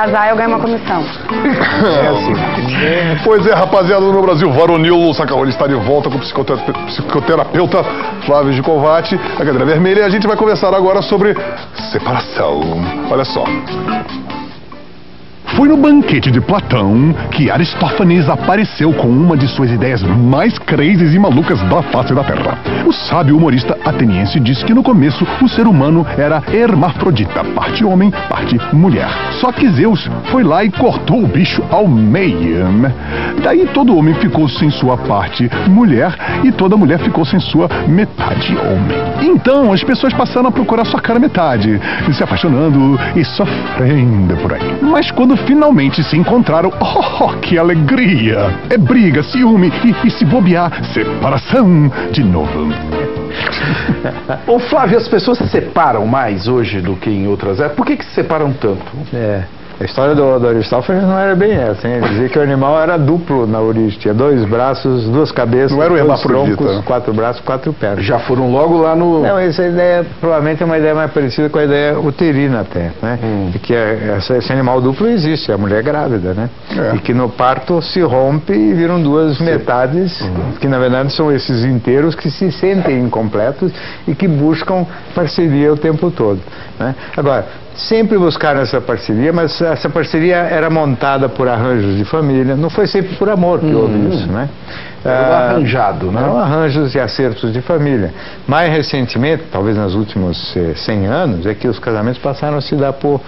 casar, eu ganho uma comissão. É assim. Pois é, rapaziada, no Brasil Varonil, o Sacaoli está de volta com o psicoterapeuta Flávio Gicovati, a cadeira vermelha, e a gente vai conversar agora sobre separação. Olha só. Foi no banquete de Platão que Aristófanes apareceu com uma de suas ideias mais crazes e malucas da face da Terra. O sábio humorista ateniense disse que no começo o ser humano era hermafrodita, parte homem, parte mulher. Só que Zeus foi lá e cortou o bicho ao meio. Daí todo homem ficou sem sua parte mulher e toda mulher ficou sem sua metade homem. Então as pessoas passaram a procurar sua cara metade, se apaixonando e sofrendo por aí. Mas quando finalmente se encontraram, oh, que alegria! É briga, ciúme e se bobear, separação de novo. Ô Flávio, as pessoas se separam mais hoje do que em outras épocas. Por que se separam tanto? A história do Aristófanes não era bem essa, hein? Ele dizia que o animal era duplo na origem, tinha 2 braços, 2 cabeças, não era o 2 hermafrodita, troncos, 4 braços, 4 pernas. Já foram logo lá no... Não, essa ideia provavelmente é uma ideia mais parecida com a ideia uterina até, né? De que esse animal duplo existe, a mulher grávida, né? E que no parto se rompe e viram 2 metades, que na verdade são esses inteiros que se sentem incompletos e que buscam parceria o tempo todo, né? Agora, sempre buscaram essa parceria, mas essa parceria era montada por arranjos de família, não foi sempre por amor que houve isso, né? Era arranjado, né? Eram arranjos e acertos de família. Mais recentemente, talvez nos últimos 100 anos, é que os casamentos passaram a se dar por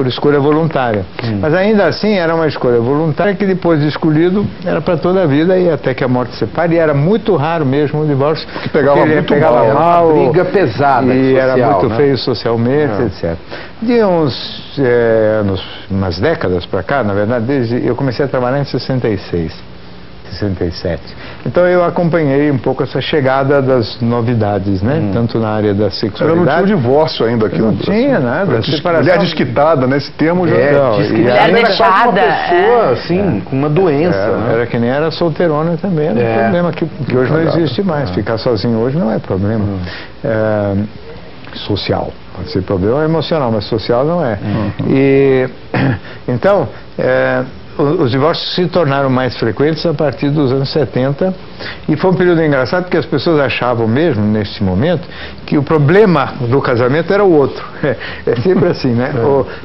escolha voluntária. Mas ainda assim era uma escolha voluntária que depois de escolhido era para toda a vida e até que a morte separe. E era muito raro mesmo o divórcio, que pegava muito pegava mal, uma briga pesada e social, era muito né? feio socialmente, etc. De umas décadas para cá, na verdade, eu comecei a trabalhar em 66, 67. Então eu acompanhei um pouco essa chegada das novidades, né? Tanto na área da sexualidade... Não tinha o divórcio ainda aqui no Brasil. Não tinha nada. Mulher desquitaada, né? Esse termo já... Mulher deixada. Uma pessoa, assim, com uma doença, né? Era que nem era solteirona também, era um problema que hoje não existe mais. Ficar sozinho hoje não é problema social. Pode ser problema emocional, mas social não é. E, então, os divórcios se tornaram mais frequentes a partir dos anos 70 e foi um período engraçado porque as pessoas achavam mesmo, nesse momento, que o problema do casamento era o outro. É sempre assim, né?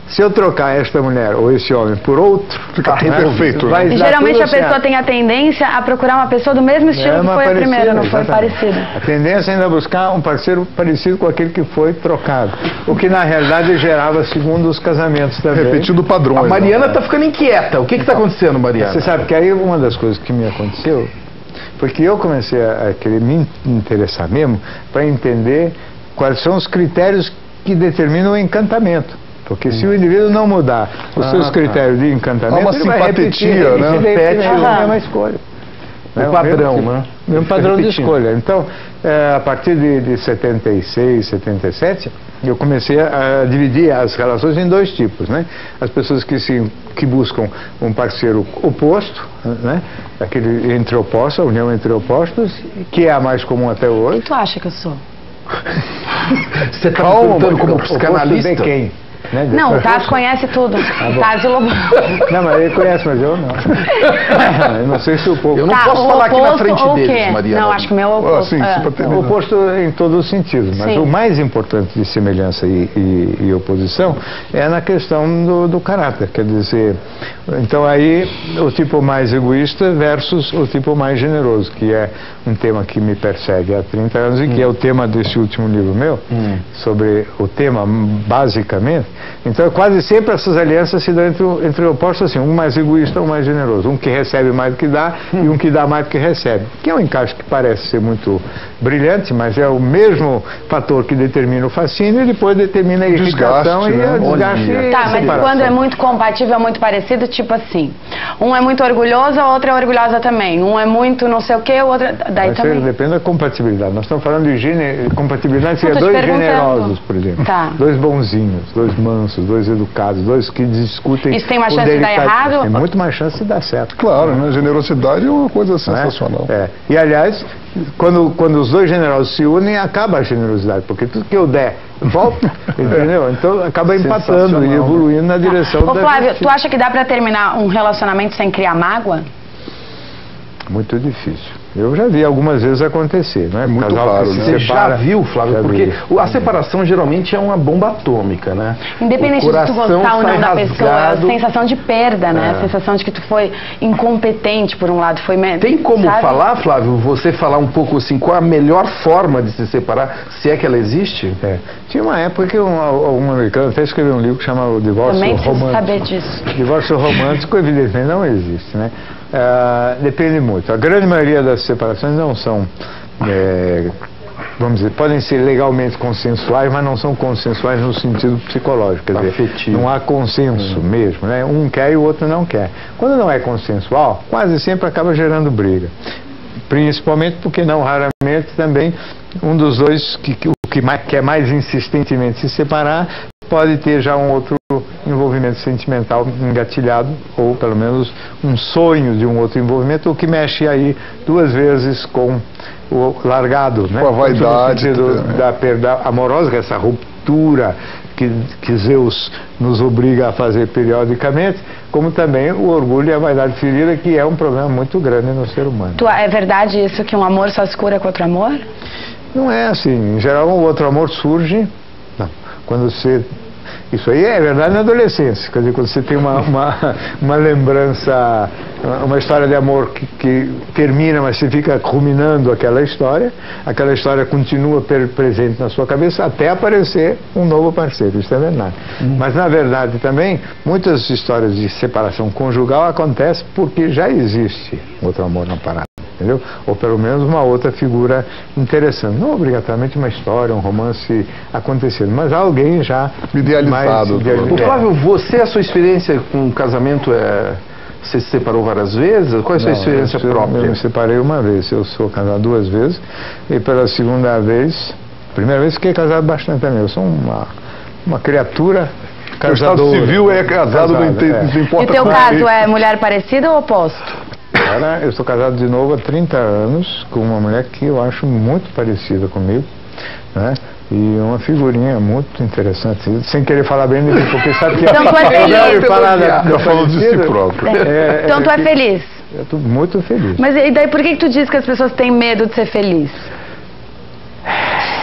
Se eu trocar esta mulher ou esse homem por outro... Fica tudo perfeito. E geralmente a pessoa tem a tendência a procurar uma pessoa do mesmo estilo que foi a primeira, não foi parecida. A tendência é ainda buscar um parceiro parecido com aquele que foi trocado. O que na realidade gerava segundo os casamentos também. Repetindo padrões. A Mariana está ficando inquieta. O que está acontecendo, Mariana? Você sabe que aí uma das coisas que me aconteceu foi que eu comecei a querer me interessar mesmo para entender quais são os critérios que determinam o encantamento. Porque se o indivíduo não mudar os seus critérios de encantamento, uma ele vai repetir, né? repete a mesma escolha. O padrão, né? Um padrão de escolha. Então, a partir de 76, 77, eu comecei a dividir as relações em 2 tipos, né? As pessoas que buscam um parceiro oposto, né? Aquele entre opostos, a união entre opostos, que é a mais comum até hoje. O que tu acha que eu sou? Você está me perguntando como psicanalista? De quem? Né? Não, o Taz conhece tudo. Taz e Lobão. Não, mas ele conhece, mas eu não. Eu não sei se o povo... Eu não posso falar aqui na frente ou deles, Mariana. Não, acho que o meu é o oposto. O oposto em todos os sentidos, mas o mais importante de semelhança e oposição é na questão do caráter. Quer dizer, então aí o tipo mais egoísta versus o tipo mais generoso, que é um tema que me persegue há 30 anos e que é o tema desse último livro meu, sobre o tema basicamente. Então, quase sempre essas alianças se dão entre opostos, assim, um mais egoísta, um mais generoso, um que recebe mais do que dá e um que dá mais do que recebe, que é um encaixe que parece ser muito brilhante, mas é o mesmo fator que determina o fascínio e depois determina a irritação e o desgaste. Tá, mas quando é muito compatível, é muito parecido, tipo assim, um é muito orgulhoso, a outra é orgulhosa também, um é muito não sei o que, o outro... Daí também... Depende da compatibilidade. Nós estamos falando de compatibilidade, seria 2 generosos, por exemplo, 2 bonzinhos, 2 mansos. mansos, dois educados, dois que discutem. Isso tem uma chance de dar errado? Tem muito mais chance de dar certo. Claro, né? Generosidade é uma coisa sensacional. E, aliás, quando os dois generosos se unem, acaba a generosidade, porque tudo que eu der, volta, entendeu? Então acaba empatando e evoluindo na direção da... Ô Flávio, tu acha que dá pra terminar um relacionamento sem criar mágoa? Muito difícil. Eu já vi algumas vezes acontecer, né? Muito raro, né? Você já viu, Flávio? Porque a separação geralmente é uma bomba atômica, né? Independente de tu gostar ou não da pessoa, a sensação de perda, né? A sensação de que tu foi incompetente, por um lado, foi... Tem como falar, Flávio, você falar um pouco assim, qual a melhor forma de se separar, se é que ela existe? Tinha uma época que um americano até escreveu um livro que chama O Divórcio Romântico. Também preciso saber disso. Divórcio romântico, evidentemente, não existe, né? Depende muito. A grande maioria das separações não são, vamos dizer, podem ser legalmente consensuais, mas não são consensuais no sentido psicológico, quer dizer, não há consenso mesmo, né? Um quer e o outro não quer. Quando não é consensual, quase sempre acaba gerando briga. Principalmente porque não raramente também um dos dois que quer mais insistentemente se separar pode ter já um outro envolvimento sentimental engatilhado, ou pelo menos um sonho de um outro envolvimento, o que mexe aí duas vezes com o largado, né? Com a vaidade da perda amorosa, essa ruptura que Zeus nos obriga a fazer periodicamente, como também o orgulho e a vaidade ferida, que é um problema muito grande no ser humano. É verdade isso, que um amor só se cura com outro amor? Não é assim. Em geral, o outro amor surge quando você... Isso aí é verdade na adolescência, quer dizer, quando você tem uma lembrança, uma história de amor que termina, mas você fica ruminando aquela história continua presente na sua cabeça até aparecer um novo parceiro, isso é verdade. Mas na verdade também, muitas histórias de separação conjugal acontecem porque já existe outro amor na parada. Entendeu? Ou pelo menos uma outra figura interessante. Não obrigatoriamente uma história, um romance acontecendo, mas alguém já idealizado. O Flávio, a sua experiência com o casamento você se separou várias vezes? Qual é a sua experiência própria? Eu me separei uma vez. Eu sou casado 2 vezes e pela segunda vez, primeira vez fiquei casado bastante também. Eu sou uma criatura casadora. O Estado Civil é casado, não importa. E teu caso é mulher parecida ou oposto? Eu estou casado de novo há 30 anos com uma mulher que eu acho muito parecida comigo, né? E uma figurinha muito interessante, sem querer falar bem de mim, porque sabe que então tu é feliz. Eu falo de si próprio. Então tu é feliz? Eu estou muito feliz. Mas e daí por que tu diz que as pessoas têm medo de ser feliz?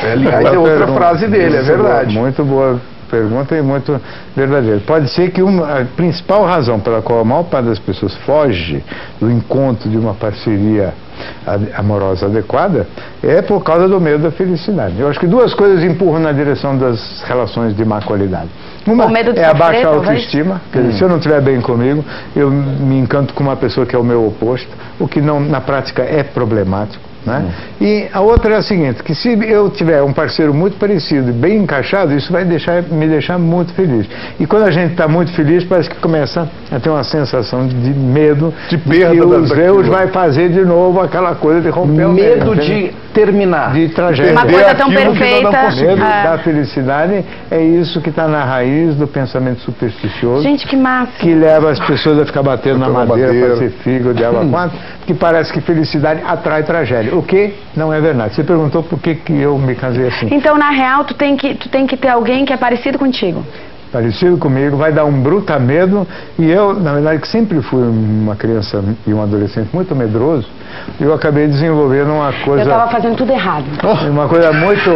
Aliás, é outra frase dele, é verdade. Muito boa pergunta e muito verdadeira. Pode ser que a principal razão pela qual a maior parte das pessoas foge do encontro de uma parceria amorosa adequada é por causa do medo da felicidade. Eu acho que 2 coisas empurram na direção das relações de má qualidade. Uma é a baixa autoestima, quer dizer, se eu não estiver bem comigo, eu me encanto com uma pessoa que é o meu oposto, o que na prática é problemático. Né? E a outra é a seguinte, que se eu tiver um parceiro muito parecido e bem encaixado, isso vai me deixar muito feliz. E quando a gente está muito feliz, parece que começa a ter uma sensação de medo, de perda, que o Zeus vai fazer de novo aquela coisa de romper o medo de terminar, de tragédia. Uma coisa tão perfeita. Medo da felicidade é isso que está na raiz do pensamento supersticioso. Gente, que massa. Que leva as pessoas a ficar batendo na madeira para ser fígado de água 4, que parece que felicidade atrai tragédia. O que não é verdade. Você perguntou por que eu me casei assim. Então, na real, tu tem que ter alguém que é parecido contigo. Parecido comigo, vai dar um bruta medo. E eu, na verdade, que sempre fui uma criança e um adolescente muito medroso, eu acabei desenvolvendo uma coisa... Eu estava fazendo tudo errado. Uma coisa muito...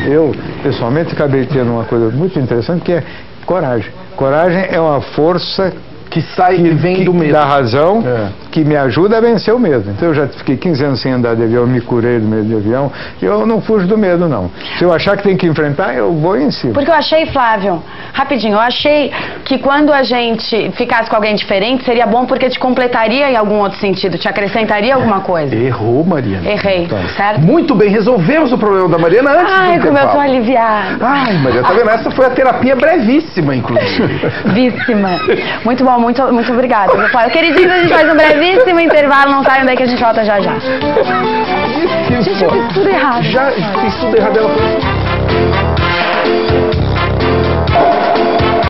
Eu, pessoalmente, acabei tendo uma coisa muito interessante, que é coragem. Coragem é uma força que vem do medo. Da razão, que me ajuda a vencer o medo. Então eu já fiquei 15 anos sem andar de avião, me curei do medo de avião, eu não fujo do medo, não. Se eu achar que tem que enfrentar, eu vou em cima. Porque eu achei, Flávio, rapidinho, eu achei que quando a gente ficasse com alguém diferente, seria bom porque te completaria em algum outro sentido, te acrescentaria alguma coisa. Errou, Mariana. Errei, certo? Muito bem, resolvemos o problema da Mariana antes do intervalo. Ai, como eu tô aliviada. Ai, Mariana, tá vendo? Essa foi a terapia brevíssima, inclusive. Víssima. Muito bom, muito obrigada. Queridinhos, a gente faz um brevíssimo intervalo, não saiam daí que a gente volta já já. Gente, eu fiz tudo errado. Já fiz tudo errado.